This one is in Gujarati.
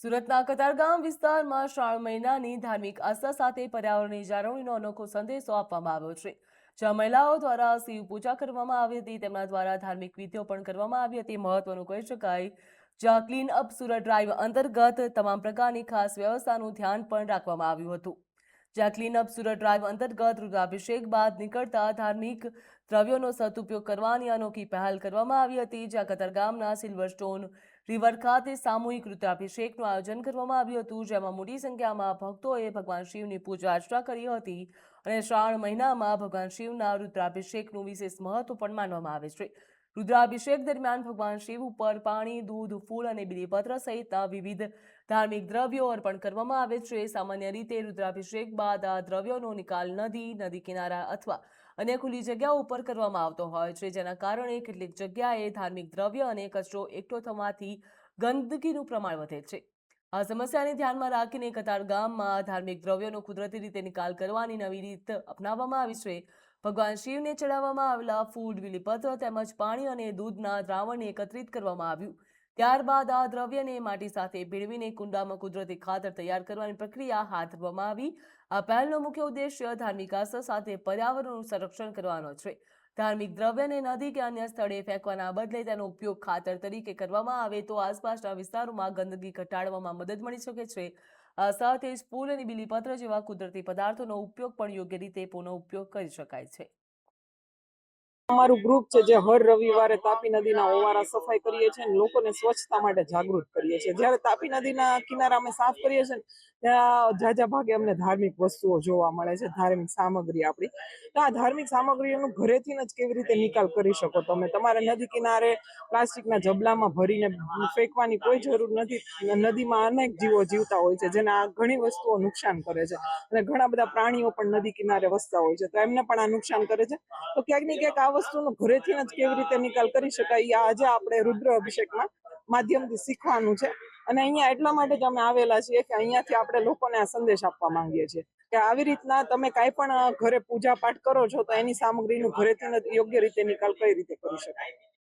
સુરતના કતારગામ વિસ્તારમાં શ્રાવણ મહિનાની ધાર્મિક આસ્થા સાથે પર્યાવરણની જાળવણીનો અનોખો સંદેશો આપવામાં આવ્યો છે, જ્યાં મહિલાઓ દ્વારા શિવ પૂજા કરવામાં આવી હતી, તેમના દ્વારા ધાર્મિક વિધિઓ પણ કરવામાં આવી હતી. મહત્વનું કહી શકાય, જ્યાં ક્લીન અપ સુરત ડ્રાઈવ અંતર્ગત તમામ પ્રકારની ખાસ વ્યવસ્થાનું ધ્યાન પણ રાખવામાં આવ્યું હતું. જ્યાં ક્લીન અપ સુરત ડ્રાઈવ અંતર્ગત રુદ્રાભિષેક બાદ નીકળતા ધાર્મિક દ્રવ્યોનો સદુપયોગ કરવાની અનોખી પહેલ કરવામાં આવી હતી. જ્યાં કતારગામના સિલ્વરસ્ટોન રિવર ખાતે સામૂહિક રુદ્રાભિષેકનું આયોજન કરવામાં આવ્યું હતું, જેમાં મોટી સંખ્યામાં ભક્તોએ ભગવાન શિવની પૂજા અર્ચના કરી હતી. અને શ્રાવણ મહિનામાં ભગવાન શિવના રુદ્રાભિષેકનું વિશેષ મહત્વ પણ માનવામાં આવે છે. રુદ્રાભિષેક દરમિયાન ભગવાન શિવ ઉપર પાણી, દૂધ, ફૂલ અને બીલીપત્ર સહિતના વિવિધ ધાર્મિક દ્રવ્યો અર્પણ કરવામાં આવે છે. સામાન્ય રીતે રુદ્રાભિષેક બાદ આ દ્રવ્યોનો નિકાલ નદી કિનારા અથવા અન્ય ખુલ્લી જગ્યાઓ ઉપર કરવામાં આવતો હોય છે, જેના કારણે કેટલીક જગ્યાએ ધાર્મિક દ્રવ્ય અને કચરો એકઠો થવાથી ગંદકીનું પ્રમાણ વધે છે. આ સમસ્યાને ધ્યાનમાં રાખીને કતારગામમાં ધાર્મિક દ્રવ્યોનો કુદરતી રીતે નિકાલ કરવાની નવી રીત અપનાવવામાં આવી છે. ભગવાન શિવને ચડાવવામાં આવેલા ફૂલ, બીલીપત્ર તેમજ પાણી અને દૂધના દ્રાવણને એકત્રિત કરવામાં આવ્યું. ત્યારબાદ આ દ્રવ્યને માટી સાથે ભેળવીને કુંડામાં કુદરતી ખાતર તૈયાર કરવાની પ્રક્રિયા હાથ ધરવામાં આવી. આ પહેલનો મુખ્ય ઉદ્દેશ્ય ધાર્મિક આસ્થા સાથે પર્યાવરણનું સંરક્ષણ કરવાનો છે. ધાર્મિક દ્રવ્યને નદી કે અન્ય સ્થળે ફેંકવાના બદલે તેનો ઉપયોગ ખાતર તરીકે કરવામાં આવે તો આસપાસના વિસ્તારોમાં ગંદકી ઘટાડવામાં મદદ મળી શકે છે. આ સાથે જ ફૂલ અને બીલીપત્ર જેવા કુદરતી પદાર્થોનો ઉપયોગ પણ યોગ્ય રીતે પુનઃ ઉપયોગ કરી શકાય છે. અમારું ગ્રુપ છે જે હર રવિવારે તાપી નદીના ઓવારા સફાઈ કરીએ છીએ અને લોકોને સ્વચ્છતા માટે જાગૃત કરીએ છીએ. જ્યારે તાપી નદીના કિનારા અમે સાફ કરીએ છીએ ત્યાં ઝાઝા ભાગે અમને ધાર્મિક વસ્તુઓ જોવા મળે છે, ધાર્મિક સામગ્રી આપણી. તો આ ધાર્મિક સામગ્રીઓનું ઘરેથી જ કેવી રીતે નિકાલ કરી શકો તમે. તમારે નદી કિનારે પ્લાસ્ટિકના જબલામાં ભરીને ફેંકવાની કોઈ જરૂર નથી. નદીમાં અનેક જીવો જીવતા હોય છે જેને આ ઘણી વસ્તુઓ નુકસાન કરે છે અને ઘણા બધા પ્રાણીઓ પણ નદી કિનારે વસતા હોય છે, તો એમને પણ આ નુકસાન કરે છે. તો ક્યાંક ને ક્યાંક આ વસ્તુનો ઘરેથી જ કેવી રીતે નિકાલ કરી શકાય આજે આપણે રુદ્ર અભિષેકના માધ્યમથી શીખવાનું છે. અને અહીંયા એટલા માટે જ અમે આવેલા છીએ કે અહીંયાથી આપણે લોકોને આ સંદેશ આપવા માંગીએ છીએ કે આવી રીતના તમે કાંઈ પણ ઘરે પૂજા પાઠ કરો છો તો એની સામગ્રીનું ઘરેથી યોગ્ય રીતે નિકાલ કઈ રીતે કરી શકાય.